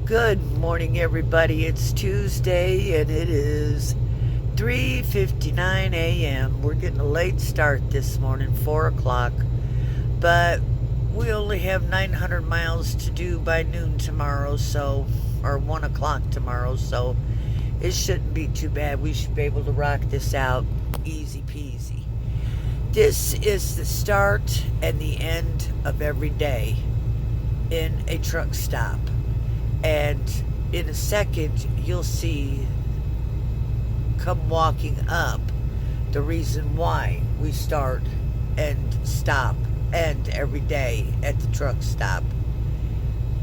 Good morning, everybody. It's Tuesday and it is 3:59 a.m. We're getting a late start this morning, 4 o'clock, but we only have 900 miles to do by noon tomorrow, or 1 o'clock tomorrow, so it shouldn't be too bad. We should be able to rock this out easy peasy. This is the start and the end of every day in a truck stop. And in a second, you'll see come walking up the reason why we start and stop and every day at the truck stop.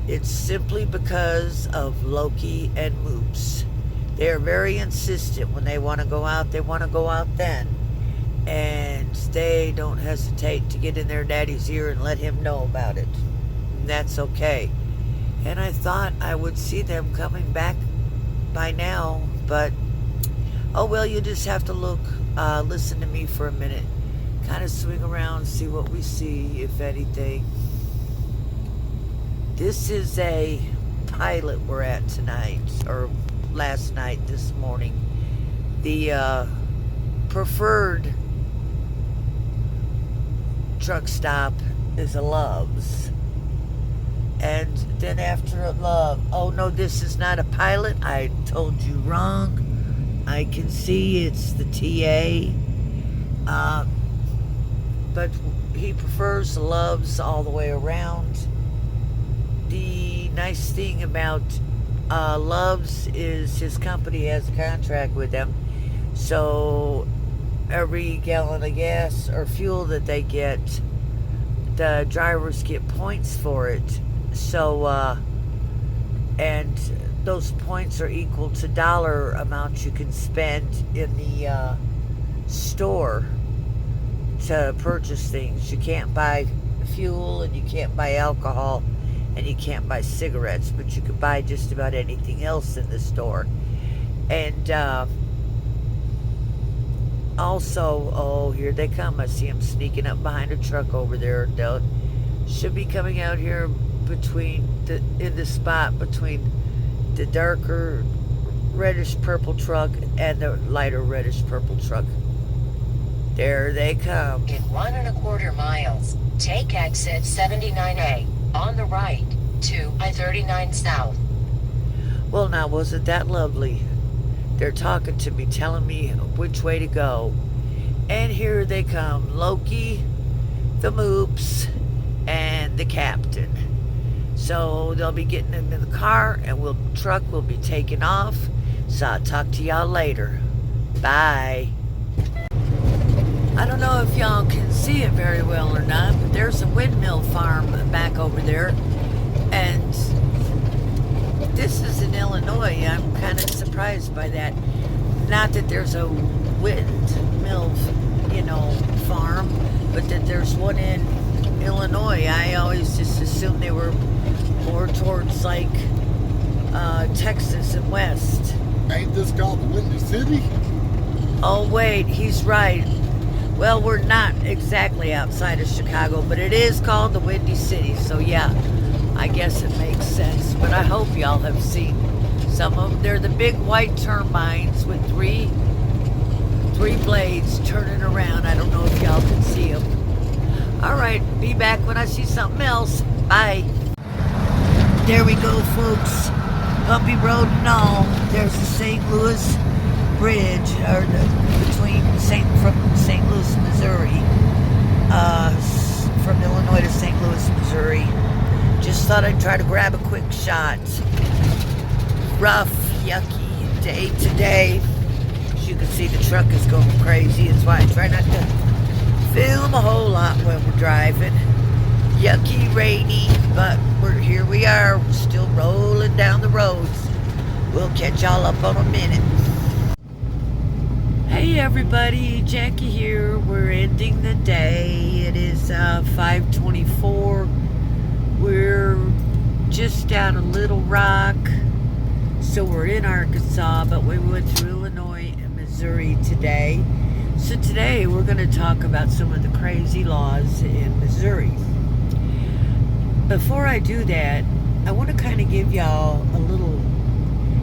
It's simply because of Loki and Moops. They're very insistent. When they want to go out, they want to go out then. And they don't hesitate to get in their daddy's ear and let him know about it. And that's okay. And I thought I would see them coming back by now, but oh well, you just have to listen to me for a minute, kind of swing around, see what we see, if anything. This is a pilot we're at tonight, or last night, this morning. The preferred truck stop is a Love's. And then after a Love, oh no, this is not a pilot. I told you wrong. I can see it's the TA. But he prefers the Loves all the way around. The nice thing about Loves is his company has a contract with them. So every gallon of gas or fuel that they get, the drivers get points for it. So, and those points are equal to dollar amounts you can spend in the store to purchase things. You can't buy fuel, and you can't buy alcohol, and you can't buy cigarettes, but you can buy just about anything else in the store. And also, oh, here they come. I see them sneaking up behind a truck over there. They should be coming out here in the spot between the darker reddish purple truck and the lighter reddish purple truck. There they come. In 1.25 miles, take exit 79A on the right to I-39 South. Well, now, wasn't that lovely? They're talking to me, telling me which way to go. And here they come, Loki, the Moops, and the captain. So they'll be getting in the car, and truck will be taking off. So I'll talk to y'all later. Bye. I don't know if y'all can see it very well or not, but there's a windmill farm back over there. And this is in Illinois. I'm kind of surprised by that. Not that there's a windmill, farm, but that there's one in Illinois. I always just assumed they were more towards like Texas and West. Ain't this called the Windy City? Oh wait, he's right. Well, we're not exactly outside of Chicago, but it is called the Windy City. So yeah, I guess it makes sense. But I hope y'all have seen some of them. They're the big white turbines with three blades turning around. I don't know if y'all can see them. All right, be back when I see something else. Bye. There we go, folks. Bumpy road and all. There's the St. Louis Bridge, from St. Louis, Missouri. From Illinois to St. Louis, Missouri. Just thought I'd try to grab a quick shot. Rough, yucky day today. As you can see, the truck is going crazy. That's why I try not to film a whole lot when we're driving. Yucky, rainy, but here we are, still rolling down the roads. We'll catch y'all up on a minute. Hey everybody, Jackie here. We're ending the day. It is 5:24. We're just down of Little Rock. So we're in Arkansas, but we went through Illinois and Missouri today. So today we're going to talk about some of the crazy laws in Missouri. Before I do that, I want to kind of give y'all a little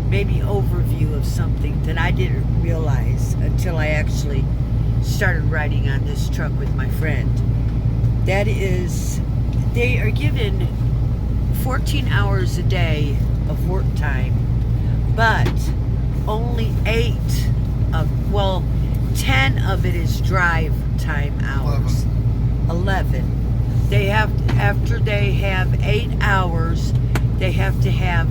maybe overview of something that I didn't realize until I actually started riding on this truck with my friend. That is, they are given 14 hours a day of work time, but only 10 of it is drive time hours. 11. They have, after they have 8 hours, they have to have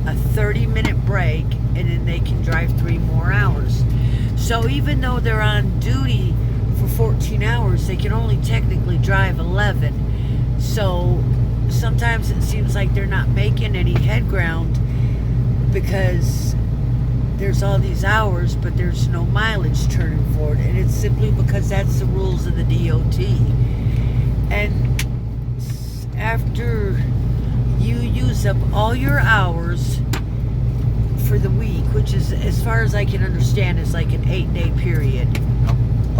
a 30-minute break, and then they can drive 3 more hours. So even though they're on duty for 14 hours, they can only technically drive 11. So sometimes it seems like they're not making any head ground because there's all these hours, but there's no mileage turning forward, and it's simply because that's the rules of the DOT. And after you use up all your hours for the week, which is, as far as I can understand, is like an 8-day period,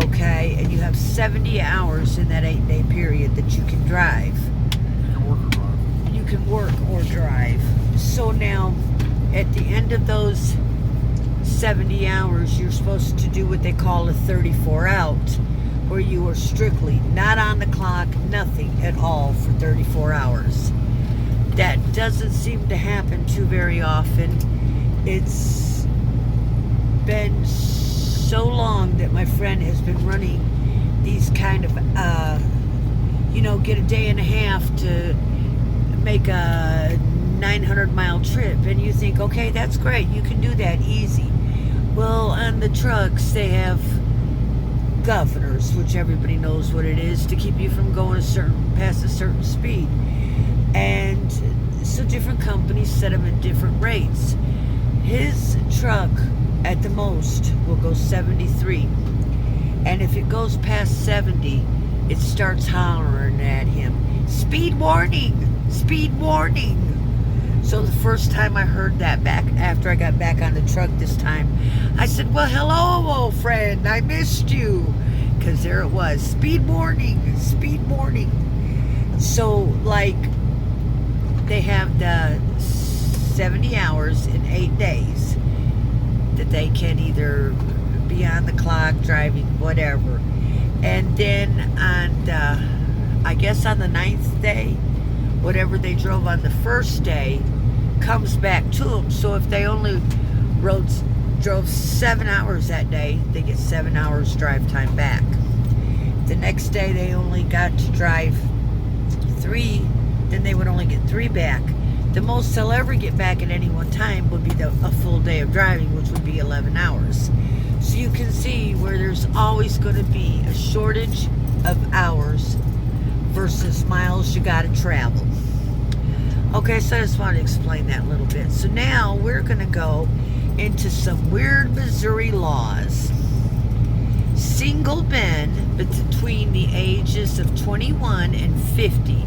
okay, and you have 70 hours in that 8-day period that you can drive. You can work or drive. So now, at the end of those 70 hours, you're supposed to do what they call a 34 out, where you are strictly not on the clock, nothing at all for 34 hours. That doesn't seem to happen too very often. It's been so long that my friend has been running these kind of, get a day and a half to make a 900-mile trip, and you think, okay, that's great, you can do that easy. Well, on the trucks, they have governors, which everybody knows what it is, to keep you from going past a certain speed. And so different companies set them at different rates. His truck, at the most, will go 73. And if it goes past 70, it starts hollering at him, "Speed warning! Speed warning!" So the first time I heard that, back after I got back on the truck this time, I said, "Well, hello, old friend, I missed you." Because there it was, speed warning, speed warning. So, like, they have the 70 hours in 8 days that they can either be on the clock, driving, whatever. And then on the, I guess on the 9th day, whatever they drove on the first day comes back to them. So if they only drove 7 hours that day, they get 7 hours drive time back. The next day they only got to drive 3, then they would only get 3 back. The most they'll ever get back at any one time would be a full day of driving, which would be 11 hours. So you can see where there's always going to be a shortage of hours versus miles you got to travel. Okay, so I just wanted to explain that a little bit. So now we're going to go into some weird Missouri laws. Single men between the ages of 21 and 50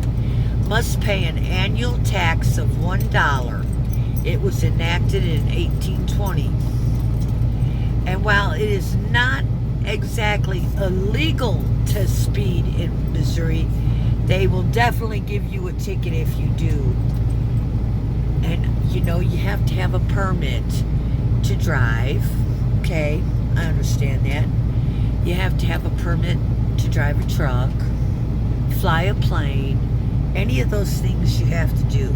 must pay an annual tax of $1. It was enacted in 1820. And while it is not exactly illegal to speed in Missouri, they will definitely give you a ticket if you do. And you have to have a permit to drive. Okay, I understand that. You have to have a permit to drive a truck, fly a plane, any of those things you have to do.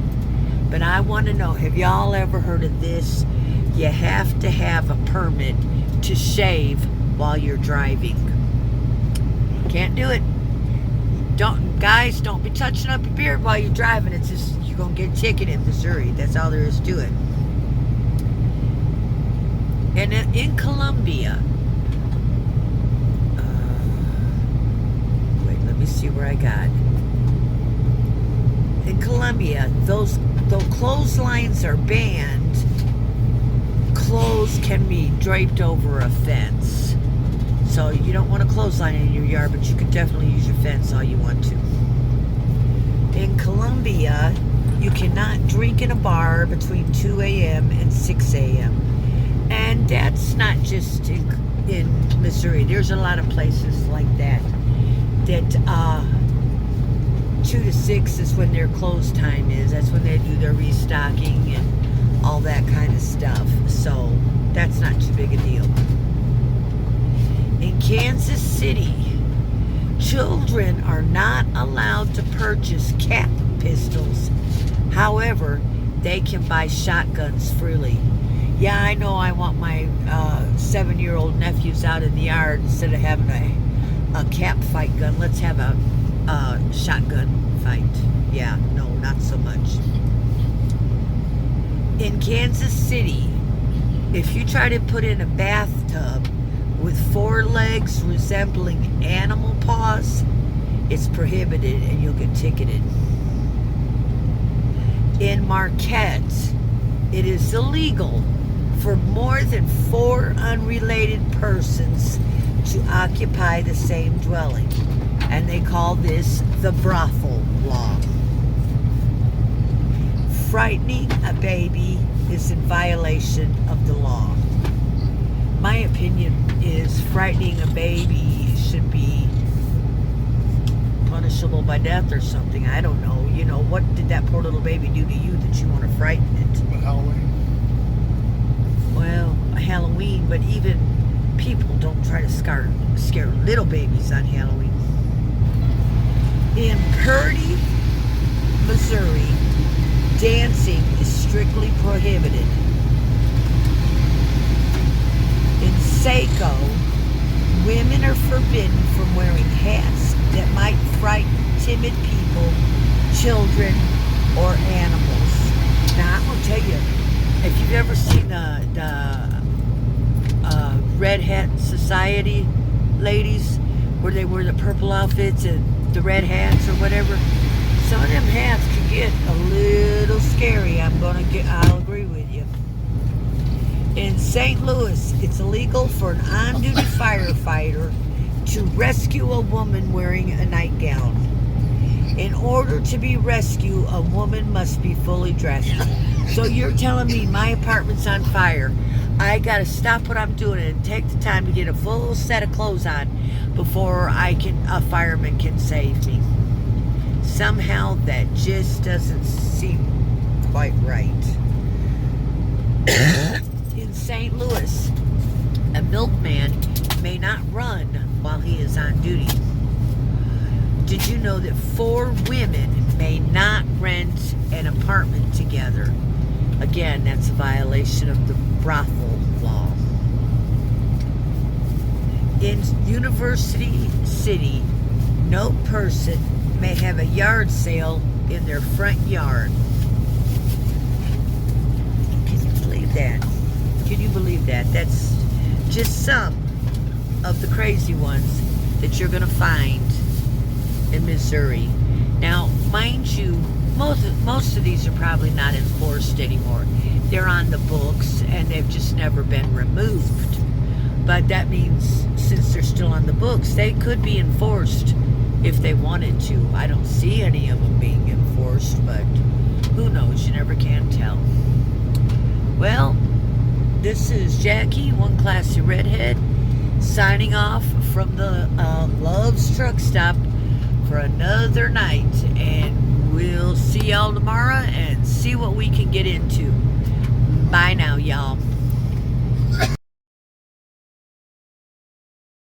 But I want to know, have y'all ever heard of this? You have to have a permit to shave while you're driving. Can't do it. Guys, don't be touching up your beard while you're driving. It's just, you're going to get a ticket in Missouri. That's all there is to it. And in Columbia, let me see where I got. In Columbia, though clotheslines are banned, clothes can be draped over a fence. So you don't want a clothesline in your yard, but you can definitely use your fence all you want to. In Columbia, you cannot drink in a bar between 2 a.m. and 6 a.m. And that's not just in Missouri. There's a lot of places like that 2 to 6 is when their close time is. That's when they do their restocking and all that kind of stuff. So that's not too big a deal. In Kansas City, children are not allowed to purchase cap pistols. However, they can buy shotguns freely. Yeah, I know I want my 7-year-old nephews out in the yard. Instead of having a cap fight gun, let's have a shotgun fight. Yeah, no, not so much. In Kansas City, if you try to put in a bathtub with 4 legs resembling animal paws, it's prohibited and you'll get ticketed. In Marquette, it is illegal for more than 4 unrelated persons to occupy the same dwelling, and they call this the brothel law. Frightening a baby is in violation of the law. My opinion is frightening a baby should be punishable by death or something. I don't know. You know, what did that poor little baby do to you that you want to frighten it? But Halloween. Well, Halloween, but even people don't try to scare little babies on Halloween. In Purdy, Missouri, dancing is strictly prohibited. In Saco, women are forbidden from wearing hats that might frighten timid people, children, or animals. Now, I'm going to tell you, if you've ever seen the Red Hat Society ladies, where they wear the purple outfits and the red hats or whatever, some of them hats can get a little scary. I'll agree with you. In St. Louis, it's illegal for an on-duty firefighter to rescue a woman wearing a nightgown. In order to be rescued, a woman must be fully dressed. So you're telling me my apartment's on fire, I gotta stop what I'm doing and take the time to get a full set of clothes on before a fireman can save me. Somehow that just doesn't seem quite right. In St. Louis, a milkman may not run while he is on duty. Did you know that 4 women may not rent an apartment together? Again, that's a violation of the brothel law. In University City, no person may have a yard sale in their front yard. Can you believe that? Can you believe that? That's just some of the crazy ones that you're going to find in Missouri. Now, mind you, most of these are probably not enforced anymore. They're on the books and they've just never been removed. But that means since they're still on the books, they could be enforced if they wanted to. I don't see any of them being enforced, but who knows? You never can tell. Well, this is Jackie, one classy redhead, signing off from the Love's Truck Stop for another night, and we'll see y'all tomorrow and see what we can get into. Bye now, y'all.